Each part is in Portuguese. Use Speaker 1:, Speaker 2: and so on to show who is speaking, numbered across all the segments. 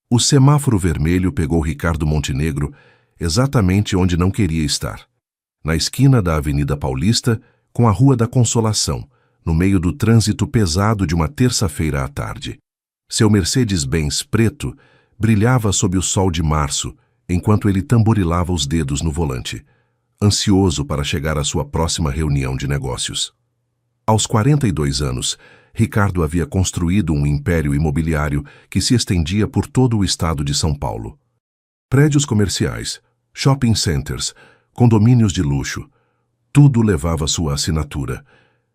Speaker 1: O semáforo vermelho pegou Ricardo Montenegro exatamente onde não queria estar. Na esquina da Avenida Paulista com a Rua da Consolação, no meio do trânsito pesado de uma terça-feira à tarde. Seu Mercedes-Benz preto brilhava sob o sol de março, enquanto ele tamborilava os dedos no volante, ansioso para chegar à sua próxima reunião de negócios. Aos 42 anos, Ricardo havia construído um império imobiliário que se estendia por todo o estado de São Paulo. Prédios comerciais, shopping centers, condomínios de luxo, tudo levava sua assinatura.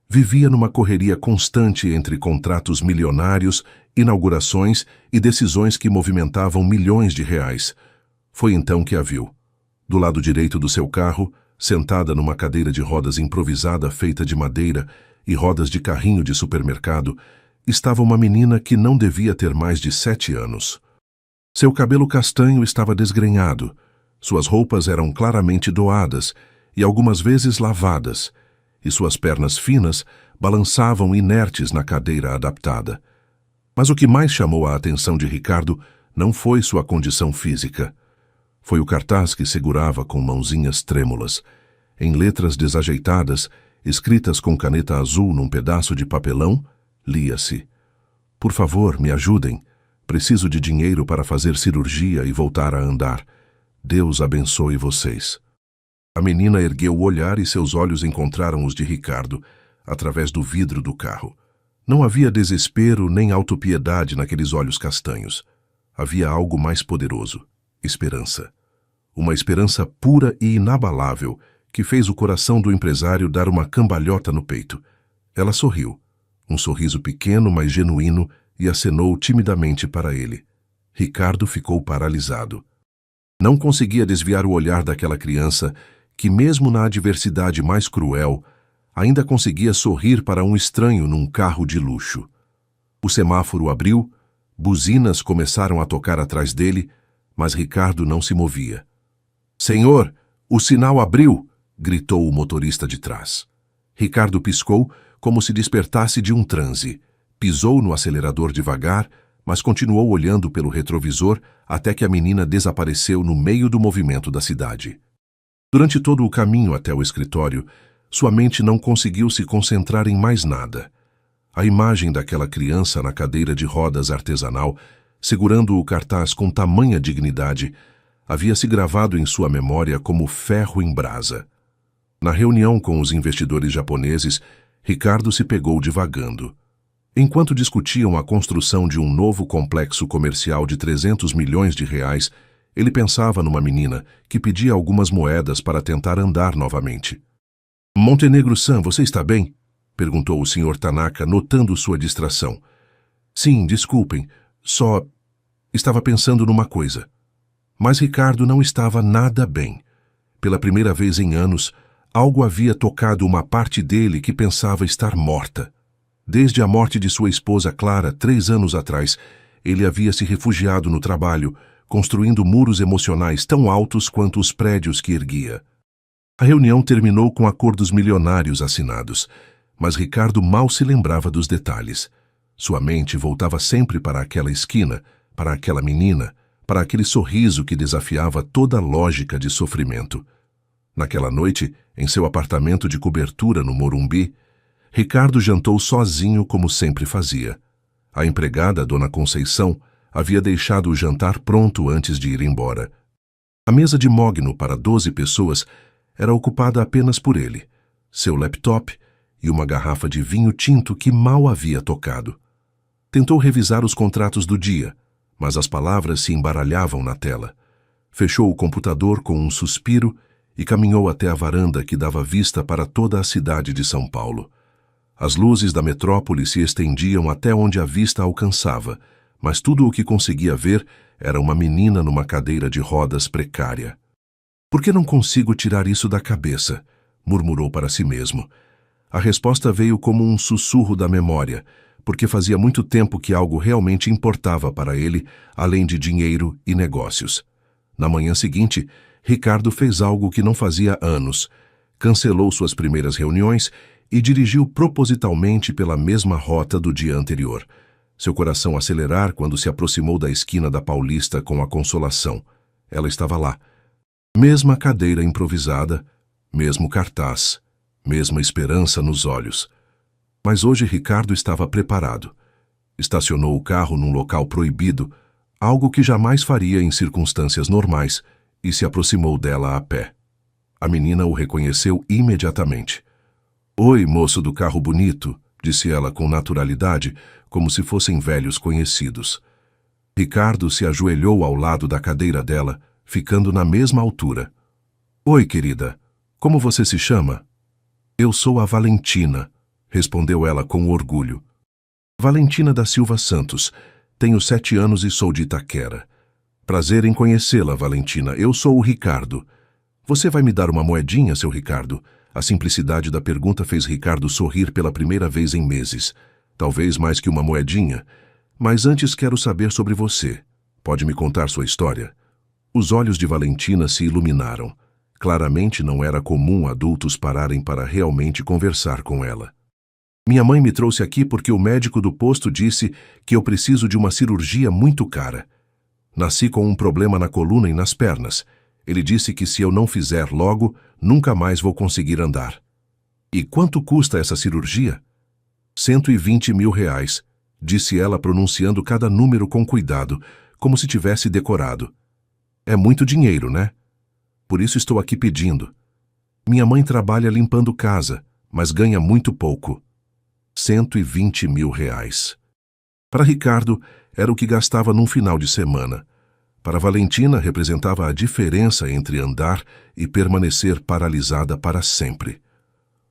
Speaker 1: Vivia numa correria constante entre contratos milionários, inaugurações e decisões que movimentavam milhões de reais. Foi então que a viu. Do lado direito do seu carro, sentada numa cadeira de rodas improvisada feita de madeira e rodas de carrinho de supermercado, estava uma menina que não devia ter mais de 7 anos. Seu cabelo castanho estava desgrenhado, suas roupas eram claramente doadas e algumas vezes lavadas, e suas pernas finas balançavam inertes na cadeira adaptada. Mas o que mais chamou a atenção de Ricardo não foi sua condição física. Foi o cartaz que segurava com mãozinhas trêmulas. Em letras desajeitadas, escritas com caneta azul num pedaço de papelão, lia-se: "Por favor, me ajudem. Preciso de dinheiro para fazer cirurgia e voltar a andar. Deus abençoe vocês." A menina ergueu o olhar e seus olhos encontraram os de Ricardo, através do vidro do carro. Não havia desespero nem autopiedade naqueles olhos castanhos. Havia algo mais poderoso: esperança. Uma esperança pura e inabalável que fez o coração do empresário dar uma cambalhota no peito. Ela sorriu, um sorriso pequeno, mas genuíno, e acenou timidamente para ele. Ricardo ficou paralisado. Não conseguia desviar o olhar daquela criança que, mesmo na adversidade mais cruel, ainda conseguia sorrir para um estranho num carro de luxo. O semáforo abriu, buzinas começaram a tocar atrás dele, mas Ricardo não se movia. "Senhor, o sinal abriu!" gritou o motorista de trás. Ricardo piscou como se despertasse de um transe. Pisou no acelerador devagar, mas continuou olhando pelo retrovisor até que a menina desapareceu no meio do movimento da cidade. Durante todo o caminho até o escritório, sua mente não conseguiu se concentrar em mais nada. A imagem daquela criança na cadeira de rodas artesanal, segurando o cartaz com tamanha dignidade, havia se gravado em sua memória como ferro em brasa. Na reunião com os investidores japoneses, Ricardo se pegou divagando. Enquanto discutiam a construção de um novo complexo comercial de 300 milhões de reais, ele pensava numa menina que pedia algumas moedas para tentar andar novamente. "Montenegro-san, você está bem?" perguntou o Sr. Tanaka, notando sua distração. "Sim, desculpem, só estava pensando numa coisa." Mas Ricardo não estava nada bem. Pela primeira vez em anos, algo havia tocado uma parte dele que pensava estar morta. Desde a morte de sua esposa Clara, 3 anos atrás, ele havia se refugiado no trabalho, construindo muros emocionais tão altos quanto os prédios que erguia. A reunião terminou com acordos milionários assinados, mas Ricardo mal se lembrava dos detalhes. Sua mente voltava sempre para aquela esquina, para aquela menina, para aquele sorriso que desafiava toda a lógica de sofrimento. Naquela noite, em seu apartamento de cobertura no Morumbi, Ricardo jantou sozinho como sempre fazia. A empregada, Dona Conceição, havia deixado o jantar pronto antes de ir embora. A mesa de mogno para 12 pessoas era ocupada apenas por ele, seu laptop e uma garrafa de vinho tinto que mal havia tocado. Tentou revisar os contratos do dia, mas as palavras se embaralhavam na tela. Fechou o computador com um suspiro e caminhou até a varanda que dava vista para toda a cidade de São Paulo. As luzes da metrópole se estendiam até onde a vista alcançava, mas tudo o que conseguia ver era uma menina numa cadeira de rodas precária. "Por que não consigo tirar isso da cabeça?" murmurou para si mesmo. A resposta veio como um sussurro da memória, porque fazia muito tempo que algo realmente importava para ele, além de dinheiro e negócios. Na manhã seguinte, Ricardo fez algo que não fazia anos. Cancelou suas primeiras reuniões e dirigiu propositalmente pela mesma rota do dia anterior. Seu coração acelerar quando se aproximou da esquina da Paulista com a Consolação. Ela estava lá. Mesma cadeira improvisada, mesmo cartaz, mesma esperança nos olhos. Mas hoje Ricardo estava preparado. Estacionou o carro num local proibido, algo que jamais faria em circunstâncias normais, e se aproximou dela a pé. A menina o reconheceu imediatamente. "Oi, moço do carro bonito", disse ela com naturalidade, como se fossem velhos conhecidos. Ricardo se ajoelhou ao lado da cadeira dela, ficando na mesma altura. "Oi, querida. Como você se chama?" "Eu sou a Valentina", respondeu ela com orgulho. "Valentina da Silva Santos. Tenho 7 anos e sou de Itaquera." "Prazer em conhecê-la, Valentina. Eu sou o Ricardo." "Você vai me dar uma moedinha, seu Ricardo?" A simplicidade da pergunta fez Ricardo sorrir pela primeira vez em meses. "Talvez mais que uma moedinha. Mas antes quero saber sobre você. Pode me contar sua história?" Os olhos de Valentina se iluminaram. Claramente não era comum adultos pararem para realmente conversar com ela. "Minha mãe me trouxe aqui porque o médico do posto disse que eu preciso de uma cirurgia muito cara. Nasci com um problema na coluna e nas pernas. Ele disse que se eu não fizer logo, nunca mais vou conseguir andar." "E quanto custa essa cirurgia?" R$ 120.000, disse ela pronunciando cada número com cuidado, como se tivesse decorado. "É muito dinheiro, né? Por isso estou aqui pedindo. Minha mãe trabalha limpando casa, mas ganha muito pouco." R$ 120.000. Para Ricardo, era o que gastava num final de semana. Para Valentina, representava a diferença entre andar e permanecer paralisada para sempre.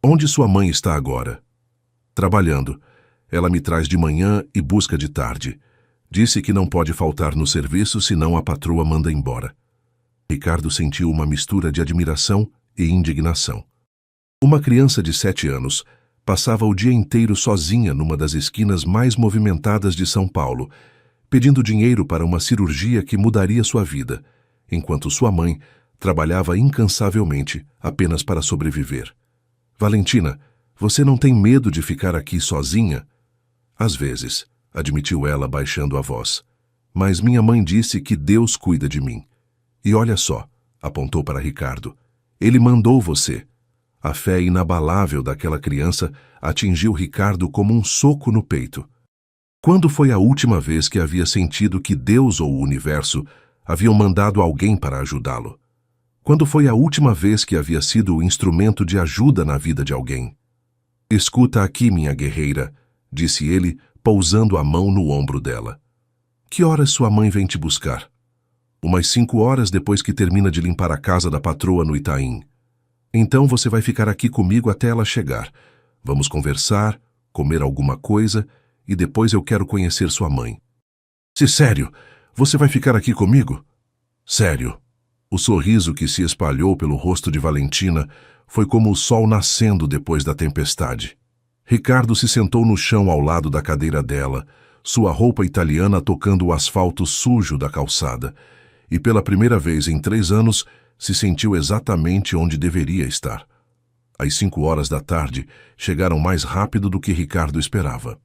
Speaker 1: "Onde sua mãe está agora?" "Trabalhando. Ela me traz de manhã e busca de tarde. Disse que não pode faltar no serviço, senão a patroa manda embora." Ricardo sentiu uma mistura de admiração e indignação. Uma criança de 7 anos passava o dia inteiro sozinha numa das esquinas mais movimentadas de São Paulo, pedindo dinheiro para uma cirurgia que mudaria sua vida, enquanto sua mãe trabalhava incansavelmente apenas para sobreviver. "Valentina, você não tem medo de ficar aqui sozinha?" "Às vezes", admitiu ela baixando a voz. "Mas minha mãe disse que Deus cuida de mim. E olha só", apontou para Ricardo, "ele mandou você." A fé inabalável daquela criança atingiu Ricardo como um soco no peito. Quando foi a última vez que havia sentido que Deus ou o universo haviam mandado alguém para ajudá-lo? Quando foi a última vez que havia sido o instrumento de ajuda na vida de alguém? "Escuta aqui, minha guerreira", disse ele, pousando a mão no ombro dela. "Que horas sua mãe vem te buscar?" "Umas 5 horas depois que termina de limpar a casa da patroa no Itaim." "Então você vai ficar aqui comigo até ela chegar. Vamos conversar, comer alguma coisa e depois eu quero conhecer sua mãe." "Se sério, você vai ficar aqui comigo?" "Sério." O sorriso que se espalhou pelo rosto de Valentina foi como o sol nascendo depois da tempestade. Ricardo se sentou no chão ao lado da cadeira dela, sua roupa italiana tocando o asfalto sujo da calçada, e pela primeira vez em 3 anos se sentiu exatamente onde deveria estar. Às 5 horas da tarde, chegaram mais rápido do que Ricardo esperava.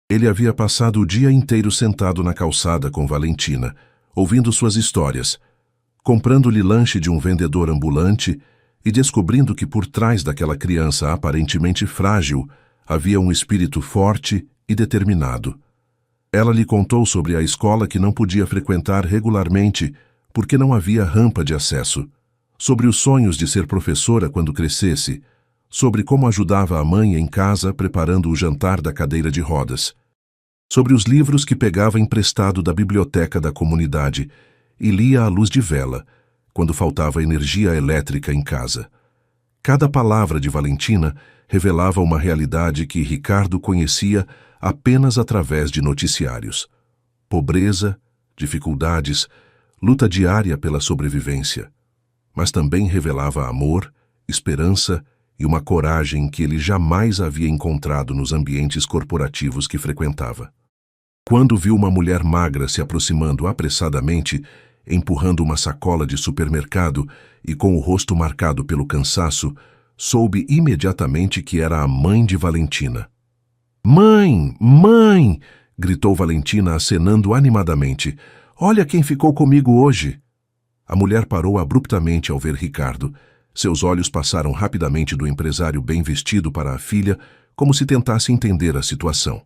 Speaker 1: Ele havia passado o dia inteiro sentado na calçada com Valentina, ouvindo suas histórias, comprando-lhe lanche de um vendedor ambulante e descobrindo que por trás daquela criança aparentemente frágil havia um espírito forte e determinado. Ela lhe contou sobre a escola que não podia frequentar regularmente porque não havia rampa de acesso, sobre os sonhos de ser professora quando crescesse, sobre como ajudava a mãe em casa preparando o jantar da cadeira de rodas, sobre os livros que pegava emprestado da biblioteca da comunidade e lia à luz de vela, quando faltava energia elétrica em casa. Cada palavra de Valentina revelava uma realidade que Ricardo conhecia apenas através de noticiários. Pobreza, dificuldades, luta diária pela sobrevivência. Mas também revelava amor, esperança e uma coragem que ele jamais havia encontrado nos ambientes corporativos que frequentava. Quando viu uma mulher magra se aproximando apressadamente, empurrando uma sacola de supermercado e com o rosto marcado pelo cansaço, soube imediatamente que era a mãe de Valentina. "Mãe! Mãe!" gritou Valentina, acenando animadamente. Olha quem ficou comigo hoje! A mulher parou abruptamente ao ver Ricardo. Seus olhos passaram rapidamente do empresário bem vestido para a filha, como se tentasse entender a situação.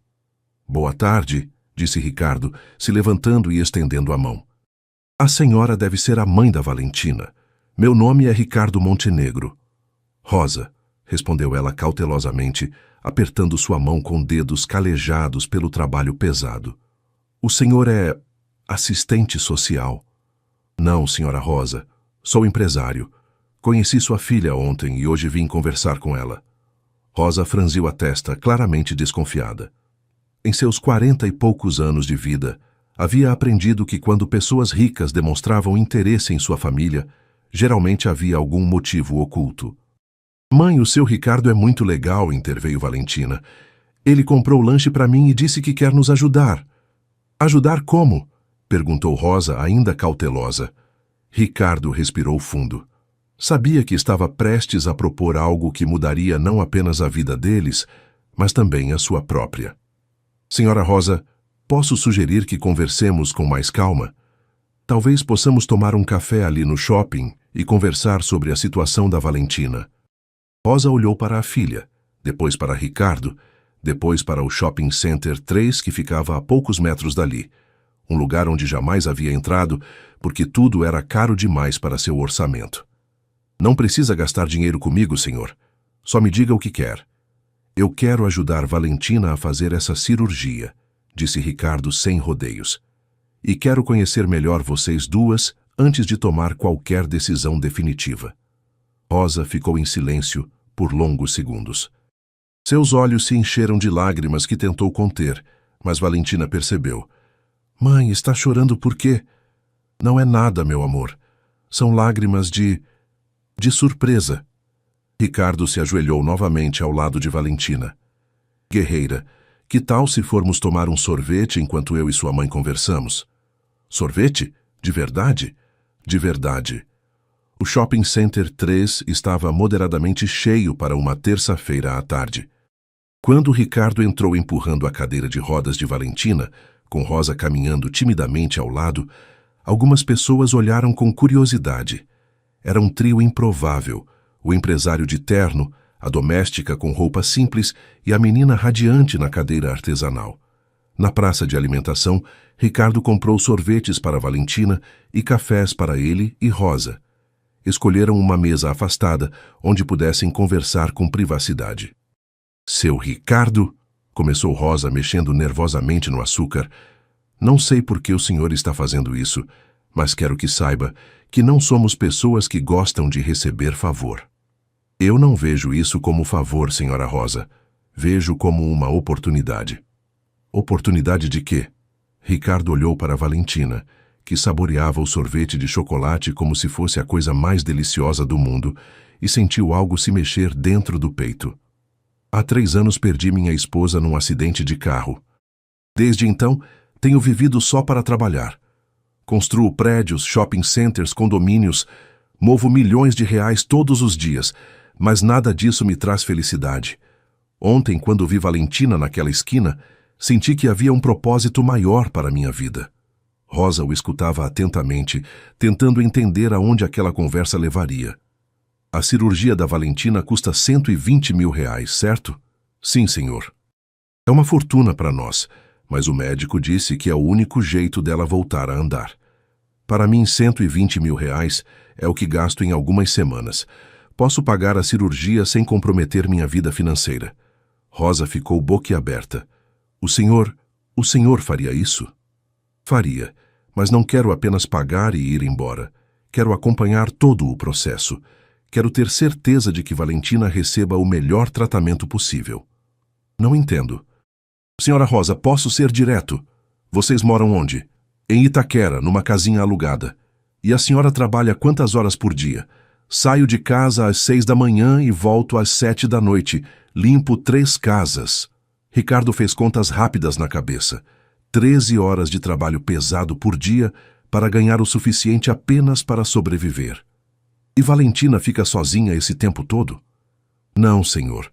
Speaker 1: Boa tarde, disse Ricardo, se levantando e estendendo a mão. A senhora deve ser a mãe da Valentina. Meu nome é Ricardo Montenegro. Rosa, respondeu ela cautelosamente, apertando sua mão com dedos calejados pelo trabalho pesado. O senhor é assistente social? Não, senhora Rosa. Sou empresário. Conheci sua filha ontem e hoje vim conversar com ela. Rosa franziu a testa, claramente desconfiada. Em seus 40 e poucos anos de vida, havia aprendido que quando pessoas ricas demonstravam interesse em sua família, geralmente havia algum motivo oculto. Mãe, o seu Ricardo é muito legal, interveio Valentina. Ele comprou lanche para mim e disse que quer nos ajudar. Ajudar como? Perguntou Rosa, ainda cautelosa. Ricardo respirou fundo. Sabia que estava prestes a propor algo que mudaria não apenas a vida deles, mas também a sua própria. Senhora Rosa, posso sugerir que conversemos com mais calma? Talvez possamos tomar um café ali no shopping e conversar sobre a situação da Valentina. Rosa olhou para a filha, depois para Ricardo, depois para o Shopping Center 3 que ficava a poucos metros dali, um lugar onde jamais havia entrado porque tudo era caro demais para seu orçamento. Não precisa gastar dinheiro comigo, senhor. Só me diga o que quer. Eu quero ajudar Valentina a fazer essa cirurgia, disse Ricardo sem rodeios. E quero conhecer melhor vocês duas antes de tomar qualquer decisão definitiva. Rosa ficou em silêncio por longos segundos. Seus olhos se encheram de lágrimas que tentou conter, mas Valentina percebeu. Mãe, está chorando por quê? Não é nada, meu amor. São lágrimas de surpresa. Ricardo se ajoelhou novamente ao lado de Valentina. Guerreira, que tal se formos tomar um sorvete enquanto eu e sua mãe conversamos? Sorvete? De verdade? De verdade. O Shopping Center 3 estava moderadamente cheio para uma terça-feira à tarde. Quando Ricardo entrou empurrando a cadeira de rodas de Valentina, com Rosa caminhando timidamente ao lado, algumas pessoas olharam com curiosidade. Era um trio improvável, o empresário de terno, a doméstica com roupa simples e a menina radiante na cadeira artesanal. Na praça de alimentação, Ricardo comprou sorvetes para Valentina e cafés para ele e Rosa. Escolheram uma mesa afastada, onde pudessem conversar com privacidade. Seu Ricardo, começou Rosa mexendo nervosamente no açúcar, não sei por que o senhor está fazendo isso, mas quero que saiba que não somos pessoas que gostam de receber favor. Eu não vejo isso como favor, senhora Rosa. Vejo como uma oportunidade. Oportunidade de quê? Ricardo olhou para Valentina, que saboreava o sorvete de chocolate como se fosse a coisa mais deliciosa do mundo, e sentiu algo se mexer dentro do peito. Há 3 anos perdi minha esposa num acidente de carro. Desde então, tenho vivido só para trabalhar. Construo prédios, shopping centers, condomínios, movo milhões de reais todos os dias, mas nada disso me traz felicidade. Ontem, quando vi Valentina naquela esquina, senti que havia um propósito maior para minha vida. Rosa o escutava atentamente, tentando entender aonde aquela conversa levaria. A cirurgia da Valentina custa 120 mil reais, certo? Sim, senhor. É uma fortuna para nós, mas o médico disse que é o único jeito dela voltar a andar. Para mim, 120 mil reais é o que gasto em algumas semanas. Posso pagar a cirurgia sem comprometer minha vida financeira. Rosa ficou boquiaberta. O senhor faria isso? Faria, mas não quero apenas pagar e ir embora. Quero acompanhar todo o processo. Quero ter certeza de que Valentina receba o melhor tratamento possível. Não entendo. Senhora Rosa, posso ser direto? Vocês moram onde? Em Itaquera, numa casinha alugada. E a senhora trabalha quantas horas por dia? Saio de casa às 6 da manhã e volto às 7 da noite. Limpo 3 casas. Ricardo fez contas rápidas na cabeça. 13 horas de trabalho pesado por dia para ganhar o suficiente apenas para sobreviver. E Valentina fica sozinha esse tempo todo? Não, senhor.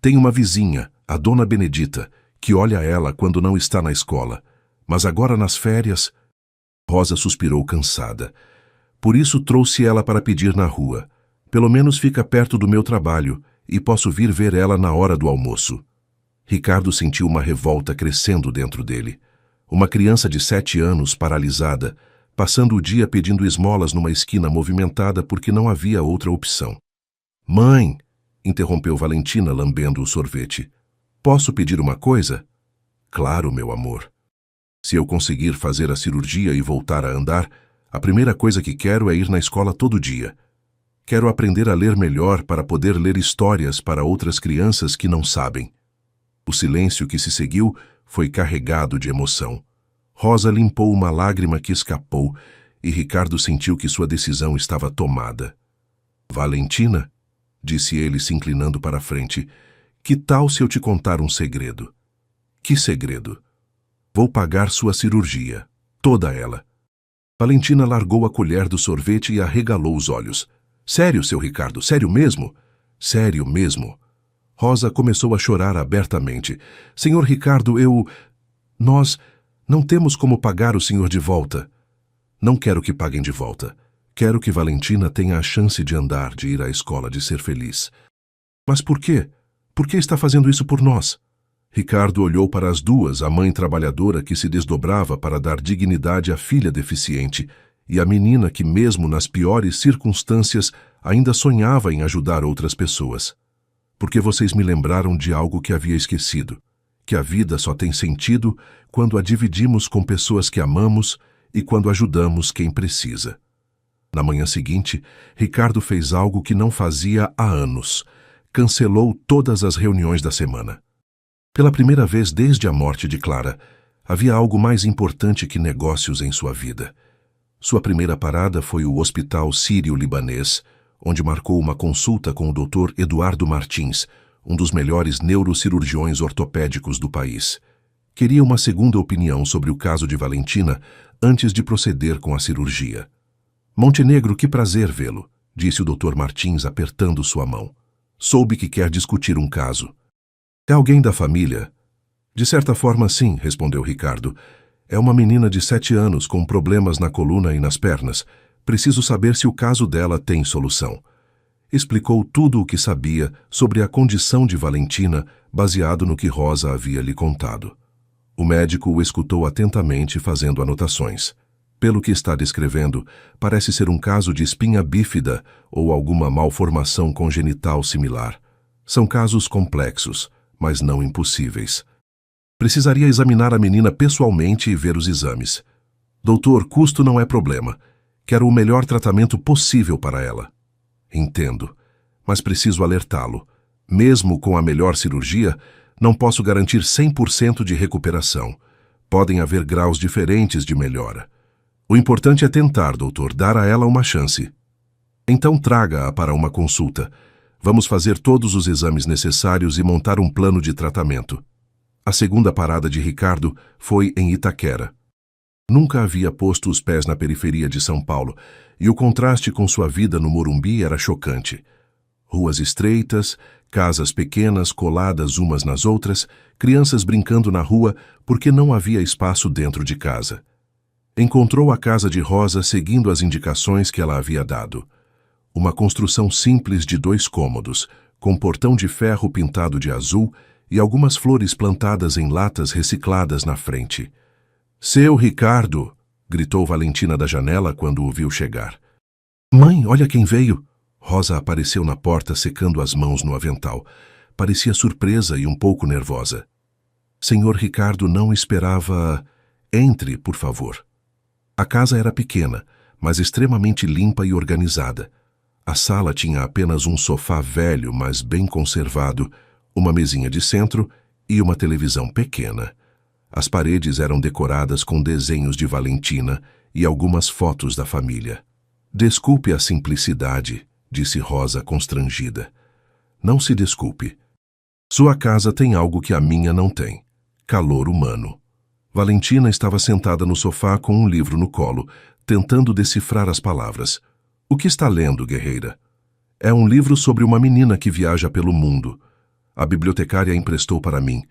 Speaker 1: Tem uma vizinha, a dona Benedita, que olha ela quando não está na escola, mas agora nas férias... Rosa suspirou cansada. Por isso trouxe ela para pedir na rua. Pelo menos fica perto do meu trabalho e posso vir ver ela na hora do almoço. Ricardo sentiu uma revolta crescendo dentro dele. Uma criança de 7 anos, paralisada, passando o dia pedindo esmolas numa esquina movimentada porque não havia outra opção. Mãe, interrompeu Valentina lambendo o sorvete. Posso pedir uma coisa? Claro, meu amor. Se eu conseguir fazer a cirurgia e voltar a andar, a primeira coisa que quero é ir na escola todo dia. Quero aprender a ler melhor para poder ler histórias para outras crianças que não sabem. O silêncio que se seguiu foi carregado de emoção. Rosa limpou uma lágrima que escapou e Ricardo sentiu que sua decisão estava tomada. Valentina, disse ele se inclinando para a frente, que tal se eu te contar um segredo? Que segredo? Vou pagar sua cirurgia, toda ela. Valentina largou a colher do sorvete e arregalou os olhos. Sério, seu Ricardo, sério mesmo? Sério mesmo. Rosa começou a chorar abertamente. Senhor Ricardo, Nós não temos como pagar o senhor de volta. Não quero que paguem de volta. Quero que Valentina tenha a chance de andar, de ir à escola, de ser feliz. Mas por quê? Por que está fazendo isso por nós? Ricardo olhou para as duas, a mãe trabalhadora que se desdobrava para dar dignidade à filha deficiente e a menina que, mesmo nas piores circunstâncias, ainda sonhava em ajudar outras pessoas. Porque vocês me lembraram de algo que havia esquecido, que a vida só tem sentido quando a dividimos com pessoas que amamos e quando ajudamos quem precisa. Na manhã seguinte, Ricardo fez algo que não fazia há anos. Cancelou todas as reuniões da semana. Pela primeira vez desde a morte de Clara, havia algo mais importante que negócios em sua vida. Sua primeira parada foi o Hospital Sírio-Libanês, onde marcou uma consulta com o Dr. Eduardo Martins, um dos melhores neurocirurgiões ortopédicos do país. Queria uma segunda opinião sobre o caso de Valentina antes de proceder com a cirurgia. Montenegro, que prazer vê-lo, disse o Dr. Martins apertando sua mão. Soube que quer discutir um caso. É alguém da família? De certa forma, sim, respondeu Ricardo. É uma menina de 7 anos com problemas na coluna e nas pernas. Preciso saber se o caso dela tem solução. Explicou tudo o que sabia sobre a condição de Valentina, baseado no que Rosa havia lhe contado. O médico o escutou atentamente, fazendo anotações. Pelo que está descrevendo, parece ser um caso de espinha bífida ou alguma malformação congenital similar. São casos complexos, mas não impossíveis. Precisaria examinar a menina pessoalmente e ver os exames. Doutor, custo não é problema. Quero o melhor tratamento possível para ela. Entendo, mas preciso alertá-lo. Mesmo com a melhor cirurgia, não posso garantir 100% de recuperação. Podem haver graus diferentes de melhora. O importante é tentar, doutor, dar a ela uma chance. Então traga-a para uma consulta. Vamos fazer todos os exames necessários e montar um plano de tratamento. A segunda parada de Ricardo foi em Itaquera. Nunca havia posto os pés na periferia de São Paulo, e o contraste com sua vida no Morumbi era chocante. Ruas estreitas, casas pequenas coladas umas nas outras, crianças brincando na rua porque não havia espaço dentro de casa. Encontrou a casa de Rosa seguindo as indicações que ela havia dado. Uma construção simples de 2 cômodos, com portão de ferro pintado de azul e algumas flores plantadas em latas recicladas na frente. Seu Ricardo! Gritou Valentina da janela quando o viu chegar. Mãe, olha quem veio! Rosa apareceu na porta secando as mãos no avental. Parecia surpresa e um pouco nervosa. Senhor Ricardo não esperava... Entre, por favor. A casa era pequena, mas extremamente limpa e organizada. A sala tinha apenas um sofá velho, mas bem conservado, uma mesinha de centro e uma televisão pequena. As paredes eram decoradas com desenhos de Valentina e algumas fotos da família. Desculpe a simplicidade, disse Rosa constrangida. Não se desculpe. Sua casa tem algo que a minha não tem: calor humano. Valentina estava sentada no sofá com um livro no colo, tentando decifrar as palavras. O que está lendo, guerreira? É um livro sobre uma menina que viaja pelo mundo. A bibliotecária emprestou para mim.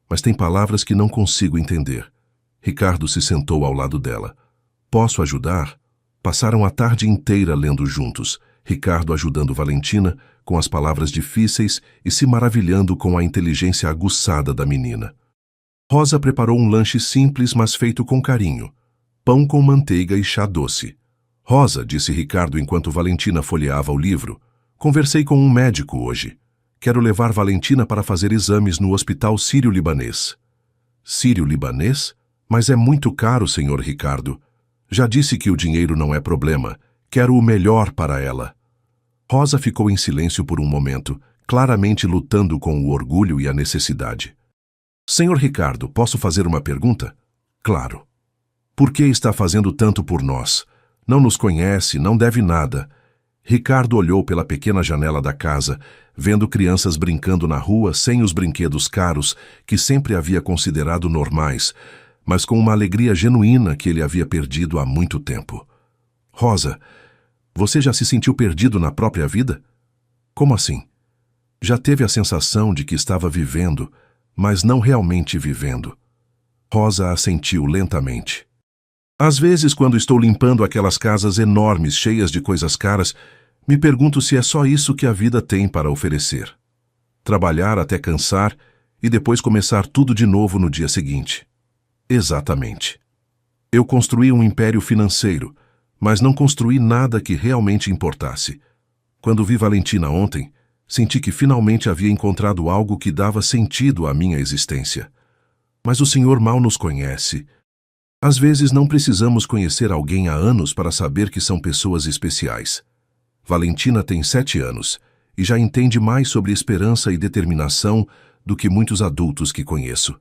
Speaker 1: mas tem palavras que não consigo entender. Ricardo se sentou ao lado dela. Posso ajudar? Passaram a tarde inteira lendo juntos, Ricardo ajudando Valentina com as palavras difíceis e se maravilhando com a inteligência aguçada da menina. Rosa preparou um lanche simples, mas feito com carinho. Pão com manteiga e chá doce. Rosa, disse Ricardo enquanto Valentina folheava o livro, conversei com um médico hoje. Quero levar Valentina para fazer exames no Hospital Sírio-Libanês. Sírio-Libanês? Mas é muito caro, senhor Ricardo. Já disse que o dinheiro não é problema. Quero o melhor para ela. Rosa ficou em silêncio por um momento, claramente lutando com o orgulho e a necessidade. Senhor Ricardo, posso fazer uma pergunta? Claro. Por que está fazendo tanto por nós? Não nos conhece, não deve nada. Ricardo olhou pela pequena janela da casa, vendo crianças brincando na rua sem os brinquedos caros que sempre havia considerado normais, mas com uma alegria genuína que ele havia perdido há muito tempo. Rosa, você já se sentiu perdido na própria vida? Como assim? Já teve a sensação de que estava vivendo, mas não realmente vivendo? Rosa assentiu lentamente. Às vezes, quando estou limpando aquelas casas enormes, cheias de coisas caras, me pergunto se é só isso que a vida tem para oferecer. Trabalhar até cansar e depois começar tudo de novo no dia seguinte. Exatamente. Eu construí um império financeiro, mas não construí nada que realmente importasse. Quando vi Valentina ontem, senti que finalmente havia encontrado algo que dava sentido à minha existência. Mas o Senhor mal nos conhece. Às vezes não precisamos conhecer alguém há anos para saber que são pessoas especiais. Valentina tem 7 anos e já entende mais sobre esperança e determinação do que muitos adultos que conheço.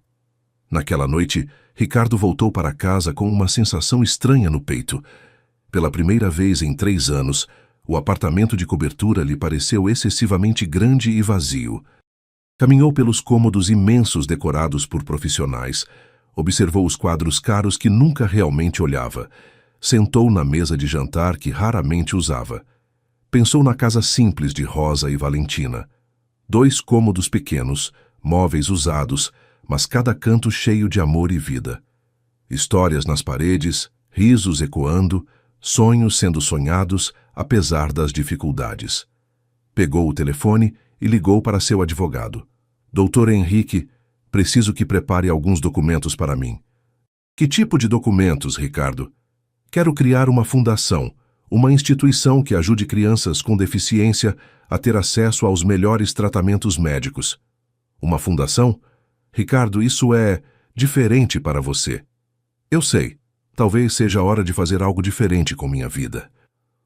Speaker 1: Naquela noite, Ricardo voltou para casa com uma sensação estranha no peito. Pela primeira vez em 3 anos, o apartamento de cobertura lhe pareceu excessivamente grande e vazio. Caminhou pelos cômodos imensos decorados por profissionais, observou os quadros caros que nunca realmente olhava, sentou na mesa de jantar que raramente usava. Pensou na casa simples de Rosa e Valentina. 2 cômodos pequenos, móveis usados, mas cada canto cheio de amor e vida. Histórias nas paredes, risos ecoando, sonhos sendo sonhados, apesar das dificuldades. Pegou o telefone e ligou para seu advogado. Doutor Henrique, preciso que prepare alguns documentos para mim. Que tipo de documentos, Ricardo? Quero criar uma fundação, uma instituição que ajude crianças com deficiência a ter acesso aos melhores tratamentos médicos. Uma fundação? Ricardo, isso é diferente para você. Eu sei. Talvez seja a hora de fazer algo diferente com minha vida.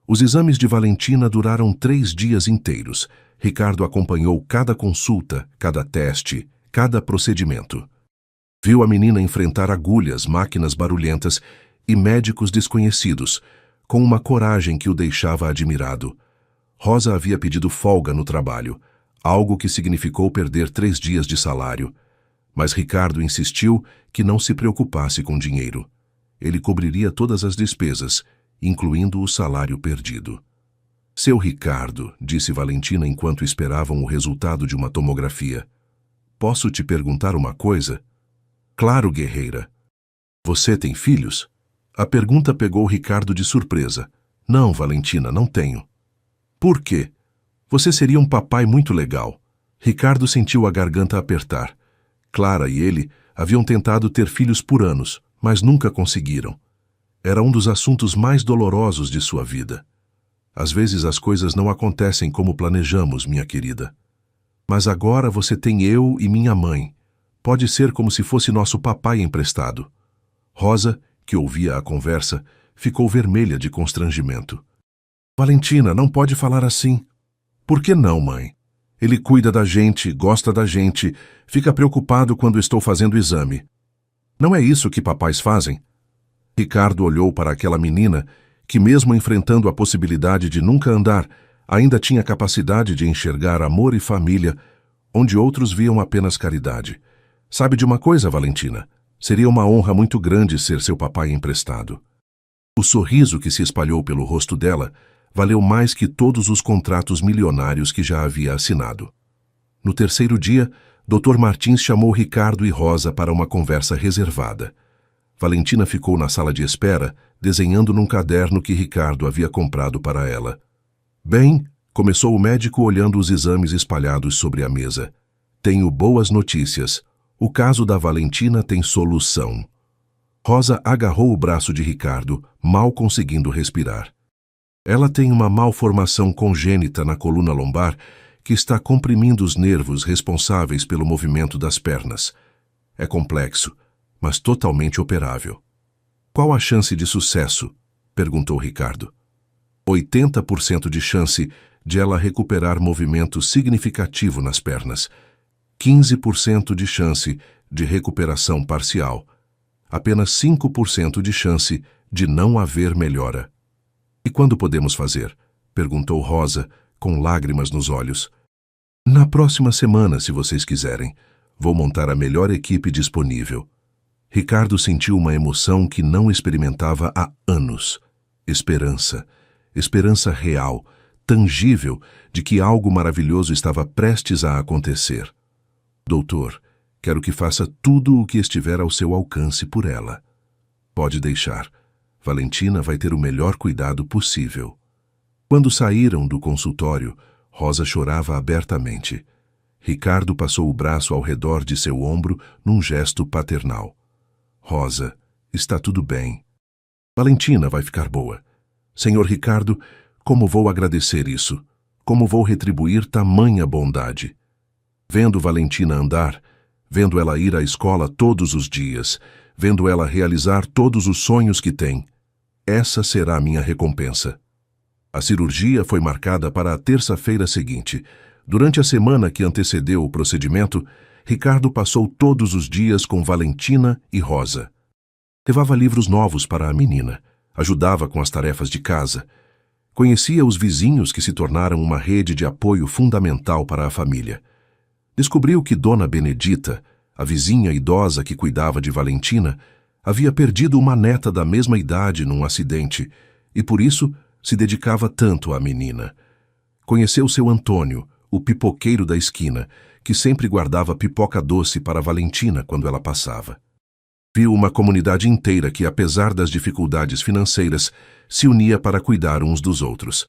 Speaker 1: Os exames de Valentina duraram 3 dias inteiros. Ricardo acompanhou cada consulta, cada teste, cada procedimento. Viu a menina enfrentar agulhas, máquinas barulhentas e médicos desconhecidos, com uma coragem que o deixava admirado. Rosa havia pedido folga no trabalho, algo que significou perder 3 dias de salário. Mas Ricardo insistiu que não se preocupasse com dinheiro. Ele cobriria todas as despesas, incluindo o salário perdido. Seu Ricardo, disse Valentina enquanto esperavam o resultado de uma tomografia. Posso te perguntar uma coisa? Claro, guerreira. Você tem filhos? A pergunta pegou Ricardo de surpresa. Não, Valentina, não tenho. Por quê? Você seria um papai muito legal. Ricardo sentiu a garganta apertar. Clara e ele haviam tentado ter filhos por anos, mas nunca conseguiram. Era um dos assuntos mais dolorosos de sua vida. Às vezes as coisas não acontecem como planejamos, minha querida. Mas agora você tem eu e minha mãe. Pode ser como se fosse nosso papai emprestado. Rosa, que ouvia a conversa, ficou vermelha de constrangimento. Valentina, não pode falar assim. Por que não, mãe? Ele cuida da gente, gosta da gente, fica preocupado quando estou fazendo o exame. Não é isso que papais fazem? Ricardo olhou para aquela menina que, mesmo enfrentando a possibilidade de nunca andar, ainda tinha capacidade de enxergar amor e família, onde outros viam apenas caridade. Sabe de uma coisa, Valentina? Seria uma honra muito grande ser seu papai emprestado. O sorriso que se espalhou pelo rosto dela valeu mais que todos os contratos milionários que já havia assinado. No terceiro dia, Dr. Martins chamou Ricardo e Rosa para uma conversa reservada. Valentina ficou na sala de espera, desenhando num caderno que Ricardo havia comprado para ela. Bem, começou o médico olhando os exames espalhados sobre a mesa. Tenho boas notícias. O caso da Valentina tem solução. Rosa agarrou o braço de Ricardo, mal conseguindo respirar. Ela tem uma malformação congênita na coluna lombar que está comprimindo os nervos responsáveis pelo movimento das pernas. É complexo, mas totalmente operável. Qual a chance de sucesso? Perguntou Ricardo. 80% de chance de ela recuperar movimento significativo nas pernas. 15% de chance de recuperação parcial. Apenas 5% de chance de não haver melhora. E quando podemos fazer? Perguntou Rosa, com lágrimas nos olhos. Na próxima semana, se vocês quiserem. Vou montar a melhor equipe disponível. Ricardo sentiu uma emoção que não experimentava há anos. Esperança. Esperança real, tangível, de que algo maravilhoso estava prestes a acontecer. Doutor, quero que faça tudo o que estiver ao seu alcance por ela. Pode deixar. Valentina vai ter o melhor cuidado possível. Quando saíram do consultório, Rosa chorava abertamente. Ricardo passou o braço ao redor de seu ombro num gesto paternal. Rosa, está tudo bem. Valentina vai ficar boa. Senhor Ricardo, como vou agradecer isso? Como vou retribuir tamanha bondade? Vendo Valentina andar, vendo ela ir à escola todos os dias, vendo ela realizar todos os sonhos que tem, essa será a minha recompensa. A cirurgia foi marcada para a terça-feira seguinte. Durante a semana que antecedeu o procedimento, Ricardo passou todos os dias com Valentina e Rosa. Levava livros novos para a menina, ajudava com as tarefas de casa. Conhecia os vizinhos que se tornaram uma rede de apoio fundamental para a família. Descobriu que Dona Benedita, a vizinha idosa que cuidava de Valentina, havia perdido uma neta da mesma idade num acidente e, por isso, se dedicava tanto à menina. Conheceu seu Antônio, o pipoqueiro da esquina, que sempre guardava pipoca doce para Valentina quando ela passava. Viu uma comunidade inteira que, apesar das dificuldades financeiras, se unia para cuidar uns dos outros.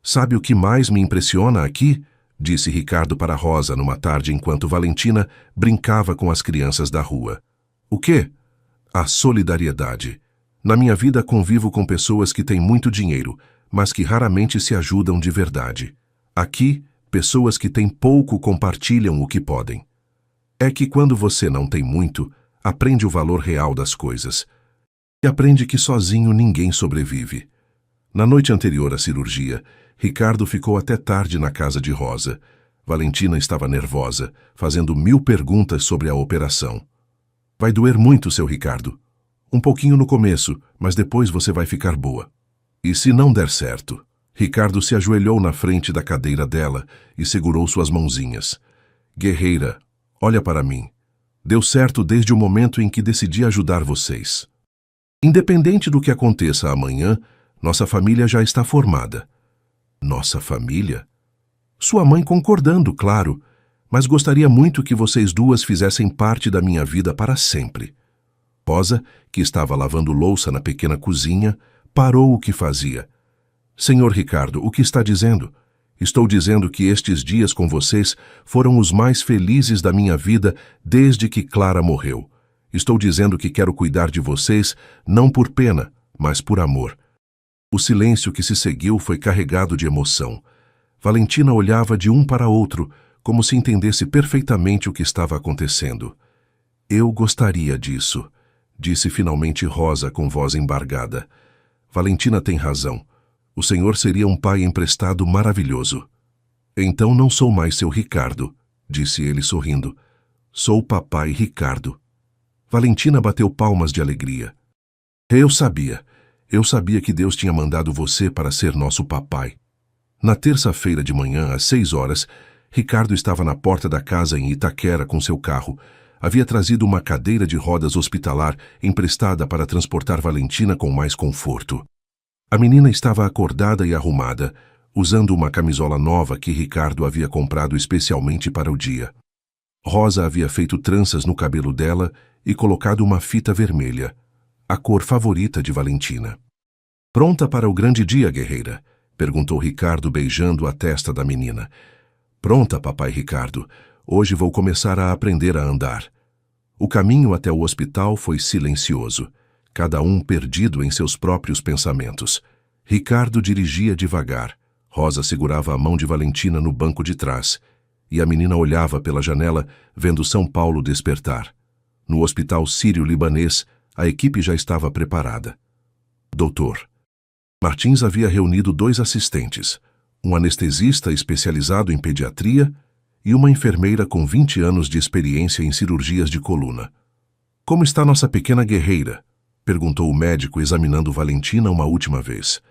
Speaker 1: Sabe o que mais me impressiona aqui? Disse Ricardo para Rosa numa tarde enquanto Valentina brincava com as crianças da rua. O quê? A solidariedade. Na minha vida convivo com pessoas que têm muito dinheiro, mas que raramente se ajudam de verdade. Aqui, pessoas que têm pouco compartilham o que podem. É que quando você não tem muito, aprende o valor real das coisas. E aprende que sozinho ninguém sobrevive. Na noite anterior à cirurgia, Ricardo ficou até tarde na casa de Rosa. Valentina estava nervosa, fazendo 1000 perguntas sobre a operação. Vai doer muito, seu Ricardo. Um pouquinho no começo, mas depois você vai ficar boa. E se não der certo? Ricardo se ajoelhou na frente da cadeira dela e segurou suas mãozinhas. Guerreira, olha para mim. Deu certo desde o momento em que decidi ajudar vocês. Independente do que aconteça amanhã, nossa família já está formada. Nossa família? Sua mãe concordando, claro, mas gostaria muito que vocês duas fizessem parte da minha vida para sempre. Rosa, que estava lavando louça na pequena cozinha, parou o que fazia. Senhor Ricardo, o que está dizendo? Estou dizendo que estes dias com vocês foram os mais felizes da minha vida desde que Clara morreu. Estou dizendo que quero cuidar de vocês não por pena, mas por amor. O silêncio que se seguiu foi carregado de emoção. Valentina olhava de um para outro, como se entendesse perfeitamente o que estava acontecendo. Eu gostaria disso, disse finalmente Rosa com voz embargada. Valentina tem razão. O senhor seria um pai emprestado maravilhoso. Então não sou mais seu Ricardo, disse ele sorrindo. Sou papai Ricardo. Valentina bateu palmas de alegria. Eu sabia que Deus tinha mandado você para ser nosso papai. Na terça-feira de manhã, às 6 horas, Ricardo estava na porta da casa em Itaquera com seu carro. Havia trazido uma cadeira de rodas hospitalar emprestada para transportar Valentina com mais conforto. A menina estava acordada e arrumada, usando uma camisola nova que Ricardo havia comprado especialmente para o dia. Rosa havia feito tranças no cabelo dela e colocado uma fita vermelha, a cor favorita de Valentina. "Pronta para o grande dia, guerreira?" perguntou Ricardo beijando a testa da menina. "Pronta, papai Ricardo. Hoje vou começar a aprender a andar." O caminho até o hospital foi silencioso, cada um perdido em seus próprios pensamentos. Ricardo dirigia devagar. Rosa segurava a mão de Valentina no banco de trás, e a menina olhava pela janela, vendo São Paulo despertar. No hospital sírio-libanês, a equipe já estava preparada. Doutor Martins havia reunido 2 assistentes, um anestesista especializado em pediatria e uma enfermeira com 20 anos de experiência em cirurgias de coluna. "Como está nossa pequena guerreira?" perguntou o médico, examinando Valentina uma última vez.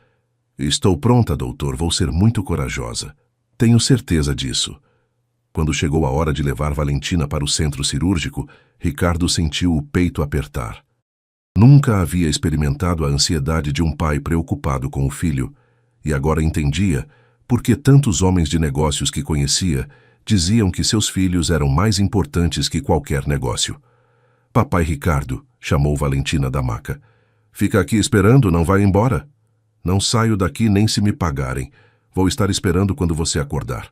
Speaker 1: "Estou pronta, doutor. Vou ser muito corajosa. Tenho certeza disso." Quando chegou a hora de levar Valentina para o centro cirúrgico, Ricardo sentiu o peito apertar. Nunca havia experimentado a ansiedade de um pai preocupado com o filho, e agora entendia por que tantos homens de negócios que conhecia diziam que seus filhos eram mais importantes que qualquer negócio. "Papai Ricardo", chamou Valentina da maca. "Fica aqui esperando, não vai embora?" "Não saio daqui nem se me pagarem. Vou estar esperando quando você acordar."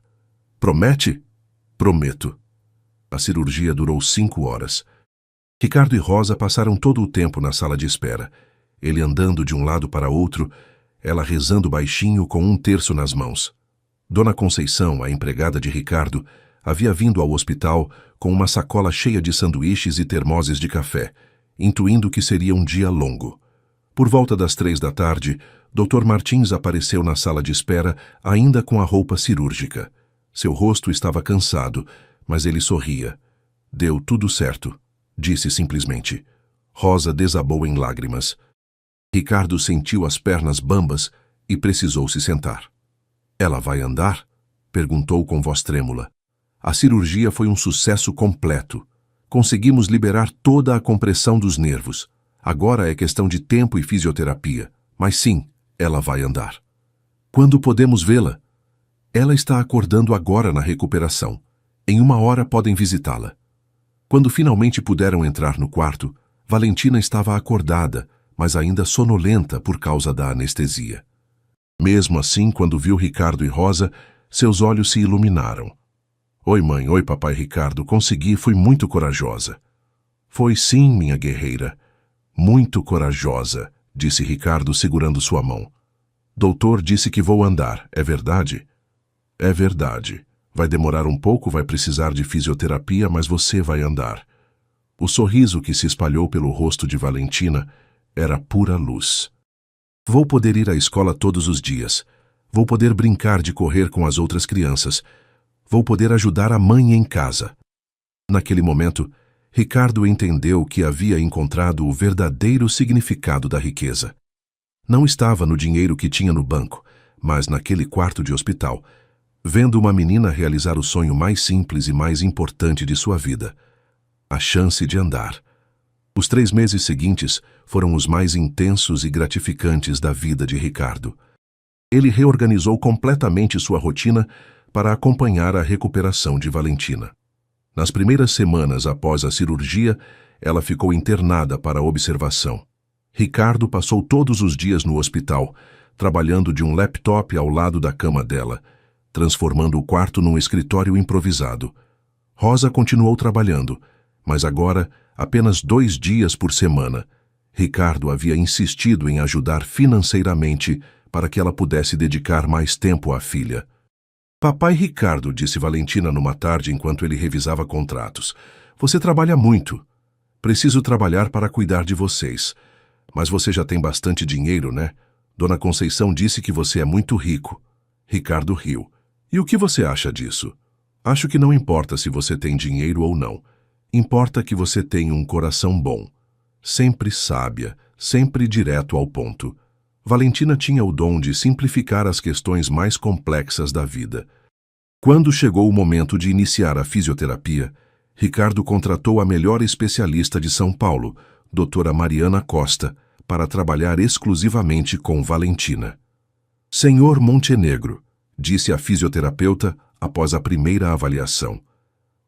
Speaker 1: "Promete?" "Prometo." A cirurgia durou 5 horas. Ricardo e Rosa passaram todo o tempo na sala de espera, ele andando de um lado para outro, ela rezando baixinho com 1/3 nas mãos. Dona Conceição, a empregada de Ricardo, havia vindo ao hospital com uma sacola cheia de sanduíches e termoses de café, intuindo que seria um dia longo. Por volta das 3 da tarde, Dr. Martins apareceu na sala de espera, ainda com a roupa cirúrgica. Seu rosto estava cansado, mas ele sorria. "Deu tudo certo", disse simplesmente. Rosa desabou em lágrimas. Ricardo sentiu as pernas bambas e precisou se sentar. "Ela vai andar?" perguntou com voz trêmula. "A cirurgia foi um sucesso completo. Conseguimos liberar toda a compressão dos nervos. Agora é questão de tempo e fisioterapia. Mas sim, ela vai andar." "Quando podemos vê-la?" "Ela está acordando agora na recuperação. Em 1 hora podem visitá-la." Quando finalmente puderam entrar no quarto, Valentina estava acordada, mas ainda sonolenta por causa da anestesia. Mesmo assim, quando viu Ricardo e Rosa, seus olhos se iluminaram. "Oi, mãe. Oi, papai Ricardo. Consegui, fui muito corajosa." "Foi sim, minha guerreira. Muito corajosa", disse Ricardo segurando sua mão. "Doutor disse que vou andar, é verdade?" "É verdade. Vai demorar um pouco, vai precisar de fisioterapia, mas você vai andar." O sorriso que se espalhou pelo rosto de Valentina era pura luz. "Vou poder ir à escola todos os dias. Vou poder brincar de correr com as outras crianças. Vou poder ajudar a mãe em casa." Naquele momento, Ricardo entendeu que havia encontrado o verdadeiro significado da riqueza. Não estava no dinheiro que tinha no banco, mas naquele quarto de hospital, vendo uma menina realizar o sonho mais simples e mais importante de sua vida, a chance de andar. Os 3 meses seguintes foram os mais intensos e gratificantes da vida de Ricardo. Ele reorganizou completamente sua rotina para acompanhar a recuperação de Valentina. Nas primeiras semanas após a cirurgia, ela ficou internada para observação. Ricardo passou todos os dias no hospital, trabalhando de um laptop ao lado da cama dela, transformando o quarto num escritório improvisado. Rosa continuou trabalhando, mas agora apenas 2 dias por semana. Ricardo havia insistido em ajudar financeiramente para que ela pudesse dedicar mais tempo à filha. "Papai Ricardo", disse Valentina numa tarde enquanto ele revisava contratos, "você trabalha muito. Preciso trabalhar para cuidar de vocês. Mas você já tem bastante dinheiro, né? Dona Conceição disse que você é muito rico." Ricardo riu. "E o que você acha disso?" "Acho que não importa se você tem dinheiro ou não. Importa que você tenha um coração bom. Sempre sábia, sempre direto ao ponto." Valentina tinha o dom de simplificar as questões mais complexas da vida. Quando chegou o momento de iniciar a fisioterapia, Ricardo contratou a melhor especialista de São Paulo, doutora Mariana Costa, para trabalhar exclusivamente com Valentina. "Senhor Montenegro", disse a fisioterapeuta após a primeira avaliação,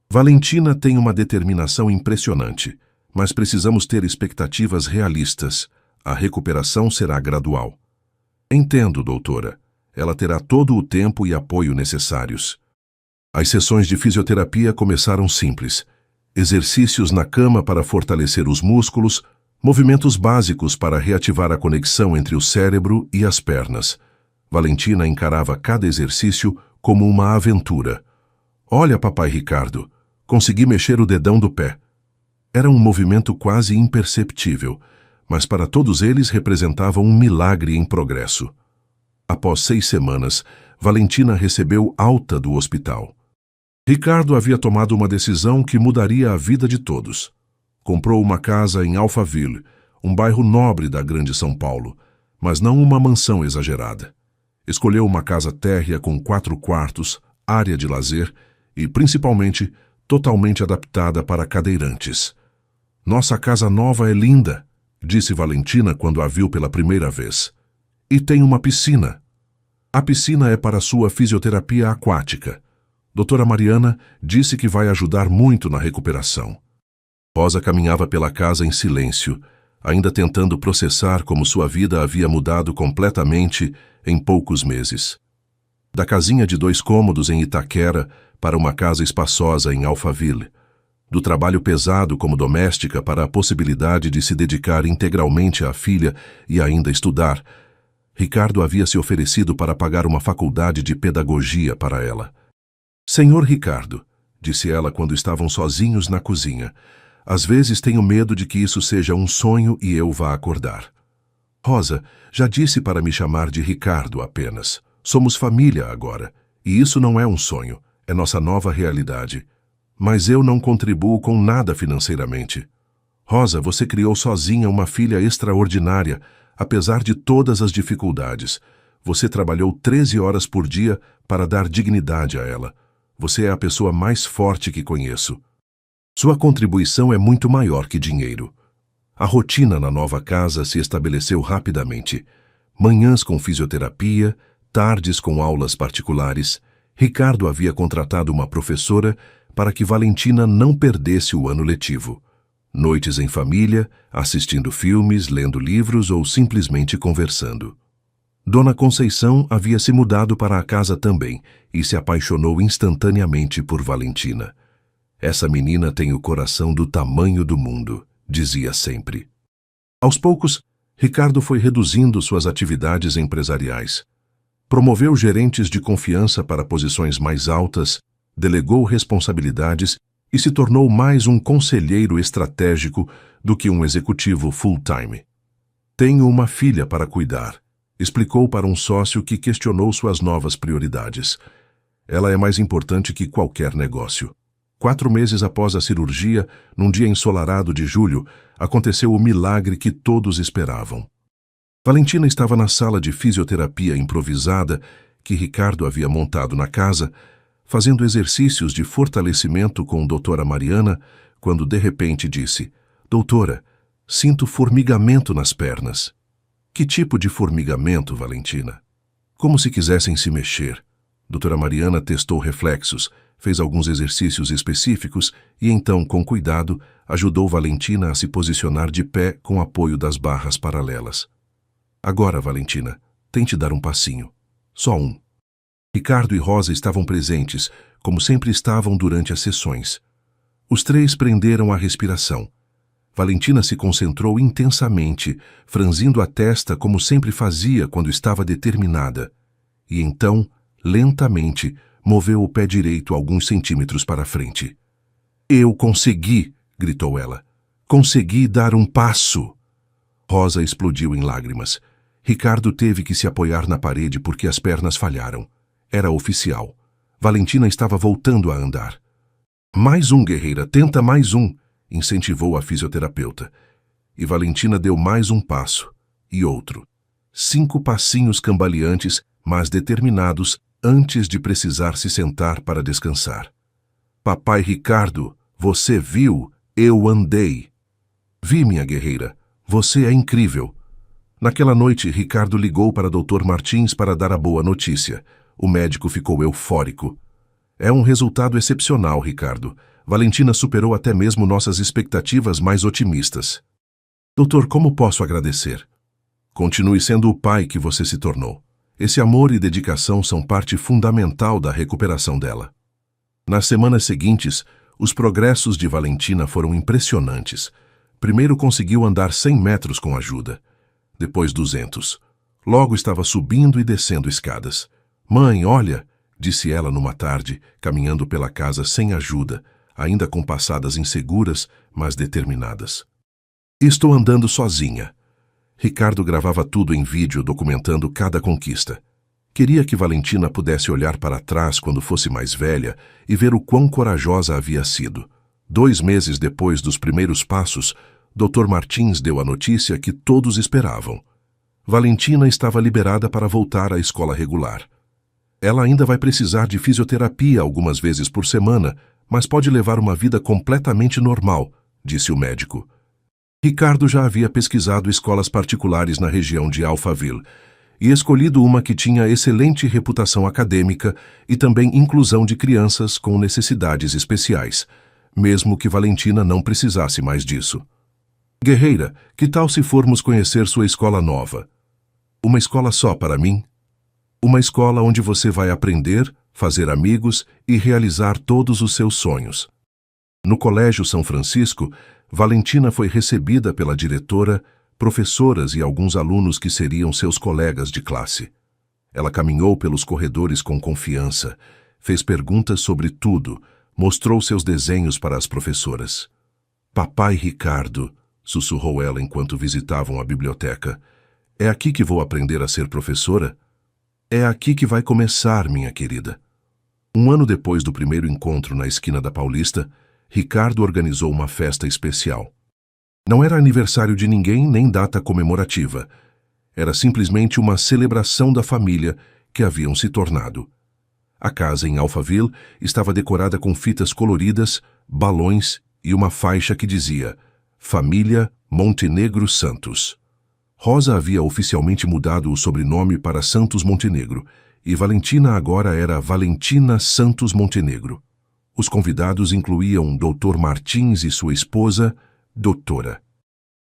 Speaker 1: Valentina tem uma determinação impressionante, mas precisamos ter expectativas realistas. A recuperação será gradual. Entendo, doutora. Ela terá todo o tempo e apoio necessários. As sessões de fisioterapia começaram simples. Exercícios na cama para fortalecer os músculos, movimentos básicos para reativar a conexão entre o cérebro e as pernas. Valentina encarava cada exercício como uma aventura. Olha, papai Ricardo, consegui mexer o dedão do pé. Era um movimento quase imperceptível, mas para todos eles representava um milagre em progresso. Após 6 semanas, Valentina recebeu alta do hospital. Ricardo havia tomado uma decisão que mudaria a vida de todos. Comprou uma casa em Alphaville, um bairro nobre da Grande São Paulo, mas não uma mansão exagerada. Escolheu uma casa térrea com 4 quartos, área de lazer e, principalmente, totalmente adaptada para cadeirantes. Nossa casa nova é linda, disse Valentina quando a viu pela primeira vez. E tem uma piscina. A piscina é para sua fisioterapia aquática. Doutora Mariana disse que vai ajudar muito na recuperação. Rosa caminhava pela casa em silêncio, ainda tentando processar como sua vida havia mudado completamente em poucos meses. Da casinha de 2 cômodos em Itaquera para uma casa espaçosa em Alphaville. Do trabalho pesado como doméstica para a possibilidade de se dedicar integralmente à filha e ainda estudar. Ricardo havia se oferecido para pagar uma faculdade de pedagogia para ela. Senhor Ricardo, disse ela quando estavam sozinhos na cozinha, às vezes tenho medo de que isso seja um sonho e eu vá acordar. Rosa, já disse para me chamar de Ricardo apenas. Somos família agora, e isso não é um sonho, é nossa nova realidade. Mas eu não contribuo com nada financeiramente. Rosa, você criou sozinha uma filha extraordinária, apesar de todas as dificuldades. Você trabalhou 13 horas por dia para dar dignidade a ela. Você é a pessoa mais forte que conheço. Sua contribuição é muito maior que dinheiro. A rotina na nova casa se estabeleceu rapidamente. Manhãs com fisioterapia, tardes com aulas particulares. Ricardo havia contratado uma professora para que Valentina não perdesse o ano letivo. Noites em família, assistindo filmes, lendo livros ou simplesmente conversando. Dona Conceição havia se mudado para a casa também e se apaixonou instantaneamente por Valentina. Essa menina tem o coração do tamanho do mundo, dizia sempre. Aos poucos, Ricardo foi reduzindo suas atividades empresariais. Promoveu gerentes de confiança para posições mais altas, delegou responsabilidades e se tornou mais um conselheiro estratégico do que um executivo full-time. Tenho uma filha para cuidar, explicou para um sócio que questionou suas novas prioridades. Ela é mais importante que qualquer negócio. 4 meses após a cirurgia, num dia ensolarado de julho, aconteceu o milagre que todos esperavam. Valentina estava na sala de fisioterapia improvisada que Ricardo havia montado na casa, fazendo exercícios de fortalecimento com doutora Mariana, quando de repente disse: Doutora, sinto formigamento nas pernas. Que tipo de formigamento, Valentina? Como se quisessem se mexer. Doutora Mariana testou reflexos, fez alguns exercícios específicos e então, com cuidado, ajudou Valentina a se posicionar de pé com apoio das barras paralelas. Agora, Valentina, tente dar um passinho. Só um. Ricardo e Rosa estavam presentes, como sempre estavam durante as sessões. Os 3 prenderam a respiração. Valentina se concentrou intensamente, franzindo a testa como sempre fazia quando estava determinada. E então, lentamente, moveu o pé direito alguns centímetros para frente. Eu consegui, gritou ela. Consegui dar um passo. Rosa explodiu em lágrimas. Ricardo teve que se apoiar na parede porque as pernas falharam. Era oficial. Valentina estava voltando a andar. Mais um, guerreira, tenta mais um, incentivou a fisioterapeuta. E Valentina deu mais um passo, e outro. 5 passinhos cambaleantes, mas determinados, antes de precisar se sentar para descansar. Papai Ricardo, você viu? Eu andei. Vi, minha guerreira. Você é incrível. Naquela noite, Ricardo ligou para Dr. Martins para dar a boa notícia. O médico ficou eufórico. É um resultado excepcional, Ricardo. Valentina superou até mesmo nossas expectativas mais otimistas. Doutor, como posso agradecer? Continue sendo o pai que você se tornou. Esse amor e dedicação são parte fundamental da recuperação dela. Nas semanas seguintes, os progressos de Valentina foram impressionantes. Primeiro conseguiu andar 100 metros com ajuda. Depois 200. Logo estava subindo e descendo escadas. Mãe, olha, disse ela numa tarde, caminhando pela casa sem ajuda, ainda com passadas inseguras, mas determinadas. Estou andando sozinha. Ricardo gravava tudo em vídeo, documentando cada conquista. Queria que Valentina pudesse olhar para trás quando fosse mais velha e ver o quão corajosa havia sido. 2 meses depois dos primeiros passos, Dr. Martins deu a notícia que todos esperavam. Valentina estava liberada para voltar à escola regular. Ela ainda vai precisar de fisioterapia algumas vezes por semana, mas pode levar uma vida completamente normal, disse o médico. Ricardo já havia pesquisado escolas particulares na região de Alphaville e escolhido uma que tinha excelente reputação acadêmica e também inclusão de crianças com necessidades especiais, mesmo que Valentina não precisasse mais disso. Guerreira, que tal se formos conhecer sua escola nova? Uma escola só para mim? Uma escola onde você vai aprender, fazer amigos e realizar todos os seus sonhos. No Colégio São Francisco, Valentina foi recebida pela diretora, professoras e alguns alunos que seriam seus colegas de classe. Ela caminhou pelos corredores com confiança, fez perguntas sobre tudo, mostrou seus desenhos para as professoras. Papai Ricardo, sussurrou ela enquanto visitavam a biblioteca, é aqui que vou aprender a ser professora? É aqui que vai começar, minha querida. 1 ano depois do primeiro encontro na esquina da Paulista, Ricardo organizou uma festa especial. Não era aniversário de ninguém nem data comemorativa. Era simplesmente uma celebração da família que haviam se tornado. A casa em Alphaville estava decorada com fitas coloridas, balões e uma faixa que dizia Família Montenegro Santos. Rosa havia oficialmente mudado o sobrenome para Santos Montenegro e Valentina agora era Valentina Santos Montenegro. Os convidados incluíam Dr. Martins e sua esposa, Doutora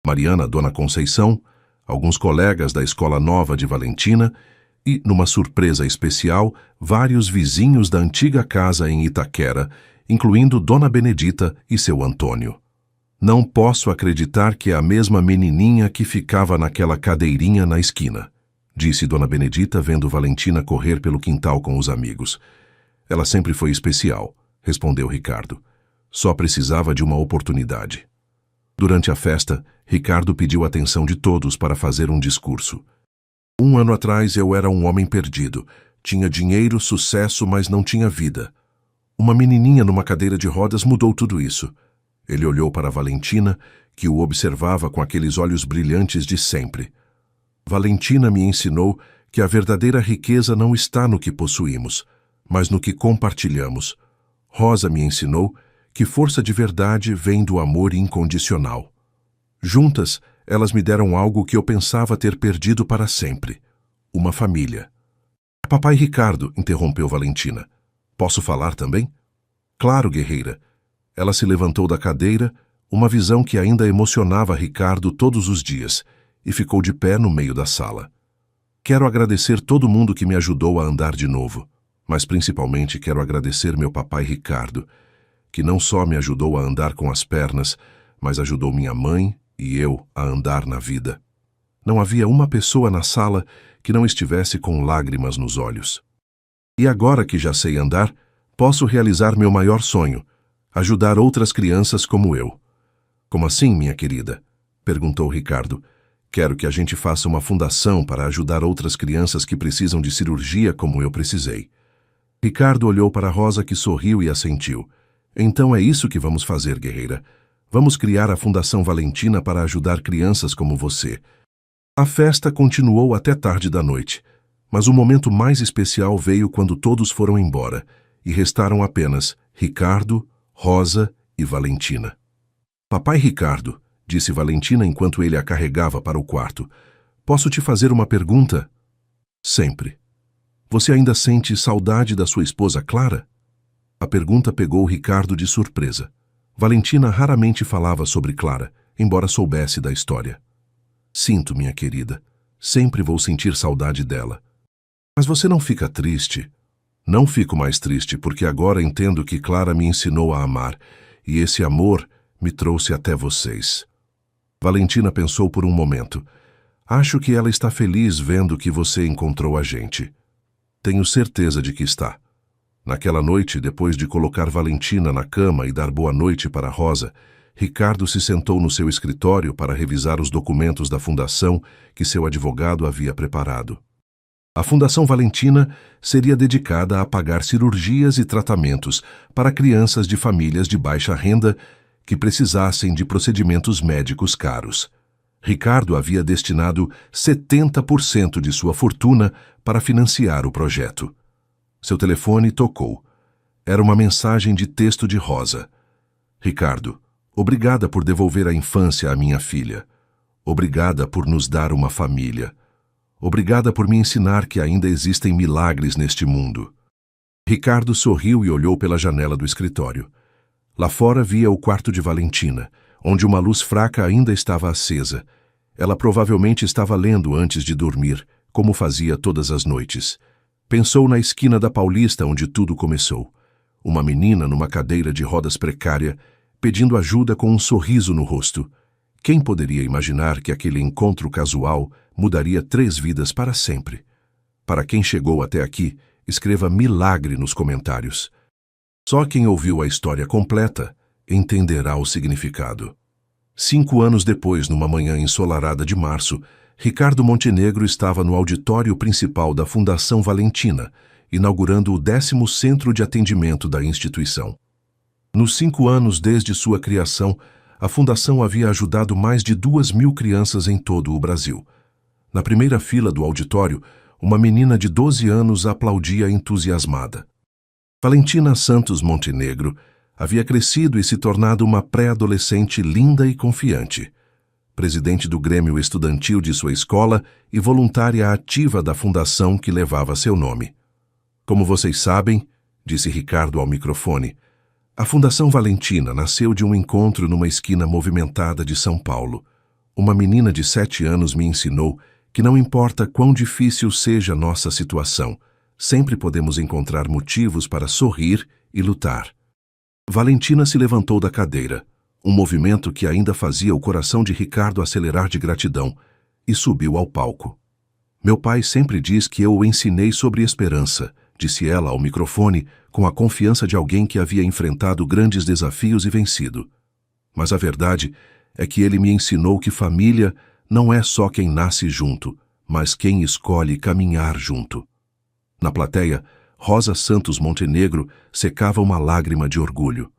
Speaker 1: Mariana Dona Conceição, alguns colegas da escola nova de Valentina e, numa surpresa especial, vários vizinhos da antiga casa em Itaquera, incluindo Dona Benedita e seu Antônio. Não posso acreditar que é a mesma menininha que ficava naquela cadeirinha na esquina, disse Dona Benedita vendo Valentina correr pelo quintal com os amigos. Ela sempre foi especial, respondeu Ricardo. Só precisava de uma oportunidade. Durante a festa, Ricardo pediu a atenção de todos para fazer um discurso. 1 ano atrás eu era um homem perdido. Tinha dinheiro, sucesso, mas não tinha vida. Uma menininha numa cadeira de rodas mudou tudo isso. Ele olhou para Valentina, que o observava com aqueles olhos brilhantes de sempre. Valentina me ensinou que a verdadeira riqueza não está no que possuímos, mas no que compartilhamos. Rosa me ensinou que força de verdade vem do amor incondicional. Juntas, elas me deram algo que eu pensava ter perdido para sempre: uma família. Papai Ricardo, interrompeu Valentina. Posso falar também? Claro, guerreira. Ela se levantou da cadeira, uma visão que ainda emocionava Ricardo todos os dias, e ficou de pé no meio da sala. Quero agradecer todo mundo que me ajudou a andar de novo, mas principalmente quero agradecer meu papai Ricardo, que não só me ajudou a andar com as pernas, mas ajudou minha mãe e eu a andar na vida. Não havia uma pessoa na sala que não estivesse com lágrimas nos olhos. E agora que já sei andar, posso realizar meu maior sonho: ajudar outras crianças como eu. Como assim, minha querida? Perguntou Ricardo. Quero que a gente faça uma fundação para ajudar outras crianças que precisam de cirurgia como eu precisei. Ricardo olhou para Rosa, que sorriu e assentiu. Então é isso que vamos fazer, guerreira. Vamos criar a Fundação Valentina para ajudar crianças como você. A festa continuou até tarde da noite, mas o momento mais especial veio quando todos foram embora e restaram apenas Ricardo, Rosa e Valentina. Papai Ricardo, disse Valentina enquanto ele a carregava para o quarto, posso te fazer uma pergunta? Sempre. Você ainda sente saudade da sua esposa Clara? A pergunta pegou Ricardo de surpresa. Valentina raramente falava sobre Clara, embora soubesse da história. Sinto, minha querida. Sempre vou sentir saudade dela. Mas você não fica triste? Não fico mais triste, porque agora entendo que Clara me ensinou a amar, e esse amor me trouxe até vocês. Valentina pensou por um momento. Acho que ela está feliz vendo que você encontrou a gente. Tenho certeza de que está. Naquela noite, depois de colocar Valentina na cama e dar boa noite para Rosa, Ricardo se sentou no seu escritório para revisar os documentos da fundação que seu advogado havia preparado. A Fundação Valentina seria dedicada a pagar cirurgias e tratamentos para crianças de famílias de baixa renda que precisassem de procedimentos médicos caros. Ricardo havia destinado 70% de sua fortuna para financiar o projeto. Seu telefone tocou. Era uma mensagem de texto de Rosa. Ricardo, obrigada por devolver a infância à minha filha. Obrigada por nos dar uma família. Obrigada por me ensinar que ainda existem milagres neste mundo. Ricardo sorriu e olhou pela janela do escritório. Lá fora via o quarto de Valentina, onde uma luz fraca ainda estava acesa. Ela provavelmente estava lendo antes de dormir, como fazia todas as noites. Pensou na esquina da Paulista onde tudo começou. Uma menina numa cadeira de rodas precária, pedindo ajuda com um sorriso no rosto. Quem poderia imaginar que aquele encontro casual mudaria 3 vidas para sempre? Para quem chegou até aqui, escreva milagre nos comentários. Só quem ouviu a história completa entenderá o significado. 5 anos depois, numa manhã ensolarada de março, Ricardo Montenegro estava no auditório principal da Fundação Valentina, inaugurando o 10º centro de atendimento da instituição. Nos 5 anos desde sua criação, a Fundação havia ajudado mais de 2.000 crianças em todo o Brasil. Na primeira fila do auditório, uma menina de 12 anos aplaudia entusiasmada. Valentina Santos Montenegro havia crescido e se tornado uma pré-adolescente linda e confiante. Presidente do Grêmio Estudantil de sua escola e voluntária ativa da fundação que levava seu nome. Como vocês sabem, disse Ricardo ao microfone, a Fundação Valentina nasceu de um encontro numa esquina movimentada de São Paulo. Uma menina de 7 anos me ensinou que não importa quão difícil seja nossa situação, sempre podemos encontrar motivos para sorrir e lutar. Valentina se levantou da cadeira, um movimento que ainda fazia o coração de Ricardo acelerar de gratidão, e subiu ao palco. Meu pai sempre diz que eu o ensinei sobre esperança, disse ela ao microfone com a confiança de alguém que havia enfrentado grandes desafios e vencido. Mas a verdade é que ele me ensinou que família não é só quem nasce junto, mas quem escolhe caminhar junto. Na plateia, Rosa Santos Montenegro secava uma lágrima de orgulho.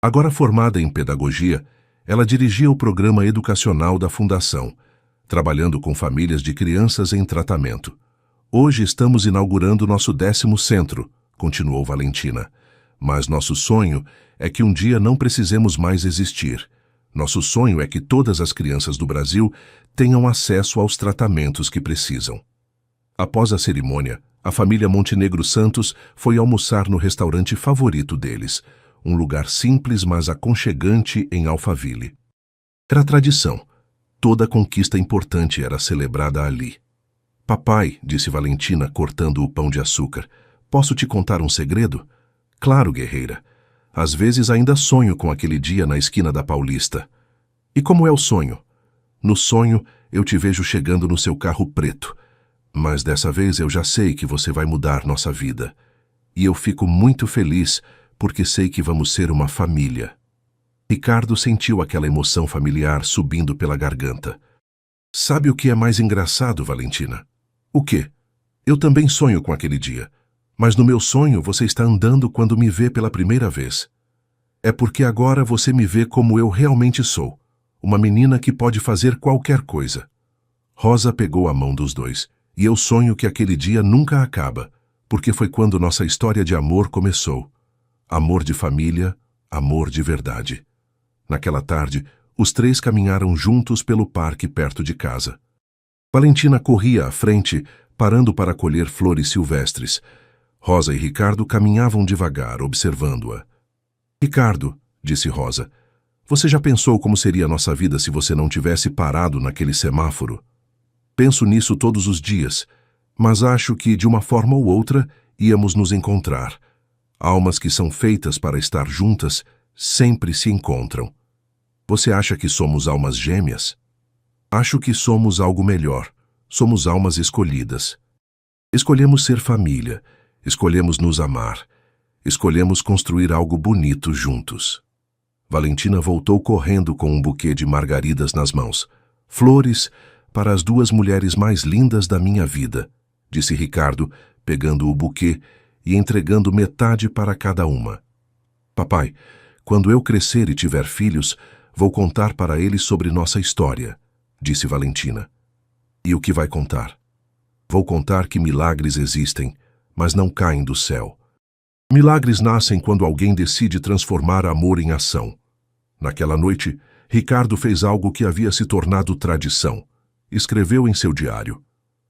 Speaker 1: Agora formada em pedagogia, ela dirigia o programa educacional da Fundação, trabalhando com famílias de crianças em tratamento. Hoje estamos inaugurando nosso 10º centro, continuou Valentina. Mas nosso sonho é que um dia não precisemos mais existir. Nosso sonho é que todas as crianças do Brasil tenham acesso aos tratamentos que precisam. Após a cerimônia, a família Montenegro Santos foi almoçar no restaurante favorito deles, um lugar simples mas aconchegante em Alphaville. Era tradição. Toda conquista importante era celebrada ali. Papai, disse Valentina cortando o pão de açúcar, posso te contar um segredo? Claro, guerreira. Às vezes ainda sonho com aquele dia na esquina da Paulista. E como é o sonho? No sonho, eu te vejo chegando no seu carro preto. Mas dessa vez eu já sei que você vai mudar nossa vida. E eu fico muito feliz porque sei que vamos ser uma família. Ricardo sentiu aquela emoção familiar subindo pela garganta. Sabe o que é mais engraçado, Valentina? O quê? Eu também sonho com aquele dia. Mas no meu sonho você está andando quando me vê pela primeira vez. É porque agora você me vê como eu realmente sou. Uma menina que pode fazer qualquer coisa. Rosa pegou a mão dos dois. E eu sonho que aquele dia nunca acaba, porque foi quando nossa história de amor começou. Amor de família, amor de verdade. Naquela tarde, os 3 caminharam juntos pelo parque perto de casa. Valentina corria à frente, parando para colher flores silvestres. Rosa e Ricardo caminhavam devagar, observando-a. Ricardo, disse Rosa, você já pensou como seria a nossa vida se você não tivesse parado naquele semáforo? Penso nisso todos os dias, mas acho que, de uma forma ou outra, íamos nos encontrar. Almas que são feitas para estar juntas sempre se encontram. Você acha que somos almas gêmeas? Acho que somos algo melhor. Somos almas escolhidas. Escolhemos ser família. Escolhemos nos amar. Escolhemos construir algo bonito juntos. Valentina voltou correndo com um buquê de margaridas nas mãos. Flores para as duas mulheres mais lindas da minha vida, disse Ricardo, pegando o buquê e entregando metade para cada uma. Papai, quando eu crescer e tiver filhos, vou contar para eles sobre nossa história, disse Valentina. E o que vai contar? Vou contar que milagres existem, mas não caem do céu. Milagres nascem quando alguém decide transformar amor em ação. Naquela noite, Ricardo fez algo que havia se tornado tradição. Escreveu em seu diário.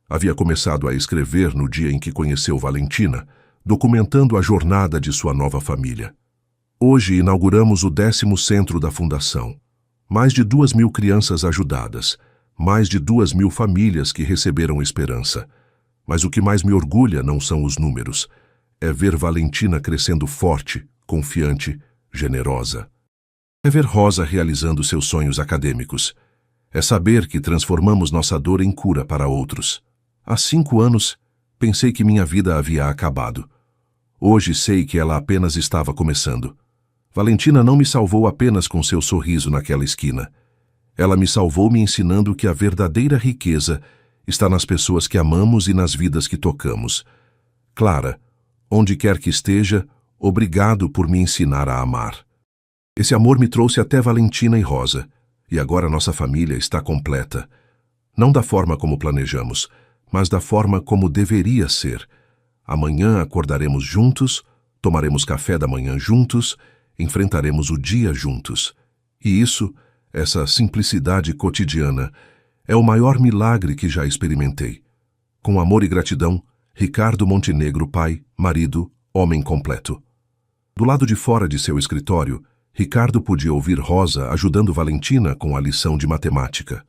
Speaker 1: Havia começado a escrever no dia em que conheceu Valentina, documentando a jornada de sua nova família. Hoje inauguramos o 10º centro da Fundação. Mais de 2.000 crianças ajudadas, mais de 2.000 famílias que receberam esperança. Mas o que mais me orgulha não são os números. É ver Valentina crescendo forte, confiante, generosa. É ver Rosa realizando seus sonhos acadêmicos. É saber que transformamos nossa dor em cura para outros. Há 5 anos, pensei que minha vida havia acabado. Hoje sei que ela apenas estava começando. Valentina não me salvou apenas com seu sorriso naquela esquina. Ela me salvou me ensinando que a verdadeira riqueza está nas pessoas que amamos e nas vidas que tocamos. Clara, onde quer que esteja, obrigado por me ensinar a amar. Esse amor me trouxe até Valentina e Rosa, e agora nossa família está completa. Não da forma como planejamos, mas da forma como deveria ser. Amanhã acordaremos juntos, tomaremos café da manhã juntos, enfrentaremos o dia juntos. E isso, essa simplicidade cotidiana, é o maior milagre que já experimentei. Com amor e gratidão, Ricardo Montenegro, pai, marido, homem completo. Do lado de fora de seu escritório, Ricardo podia ouvir Rosa ajudando Valentina com a lição de matemática.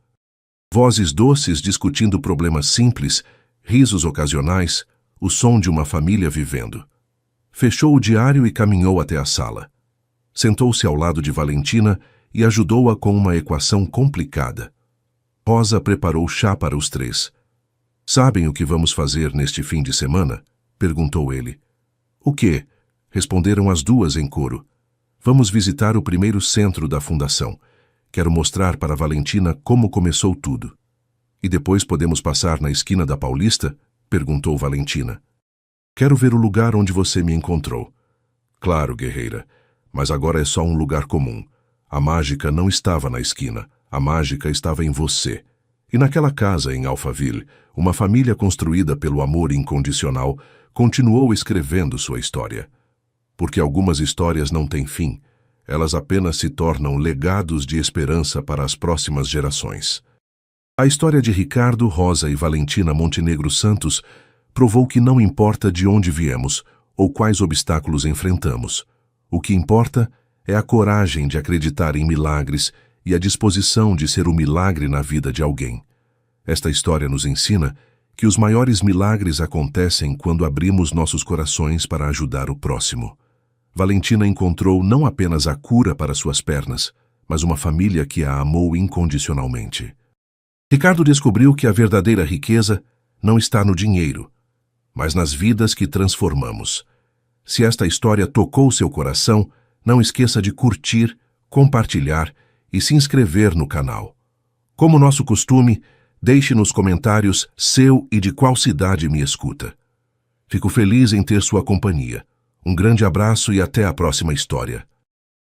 Speaker 1: Vozes doces discutindo problemas simples, risos ocasionais, o som de uma família vivendo. Fechou o diário e caminhou até a sala. Sentou-se ao lado de Valentina e ajudou-a com uma equação complicada. Rosa preparou chá para os 3. Sabem o que vamos fazer neste fim de semana? Perguntou ele. O quê? Responderam as duas em coro. Vamos visitar o 1º centro da Fundação. Quero mostrar para Valentina como começou tudo. E depois podemos passar na esquina da Paulista? Perguntou Valentina. Quero ver o lugar onde você me encontrou. Claro, guerreira, mas agora é só um lugar comum. A mágica não estava na esquina, a mágica estava em você. E naquela casa em Alphaville, uma família construída pelo amor incondicional continuou escrevendo sua história. Porque algumas histórias não têm fim, elas apenas se tornam legados de esperança para as próximas gerações. A história de Ricardo, Rosa e Valentina Montenegro Santos provou que não importa de onde viemos ou quais obstáculos enfrentamos. O que importa é a coragem de acreditar em milagres e a disposição de ser um milagre na vida de alguém. Esta história nos ensina que os maiores milagres acontecem quando abrimos nossos corações para ajudar o próximo. Valentina encontrou não apenas a cura para suas pernas, mas uma família que a amou incondicionalmente. Ricardo descobriu que a verdadeira riqueza não está no dinheiro, mas nas vidas que transformamos. Se esta história tocou seu coração, não esqueça de curtir, compartilhar e se inscrever no canal. Como nosso costume, deixe nos comentários seu e de qual cidade me escuta. Fico feliz em ter sua companhia. Um grande abraço e até a próxima história.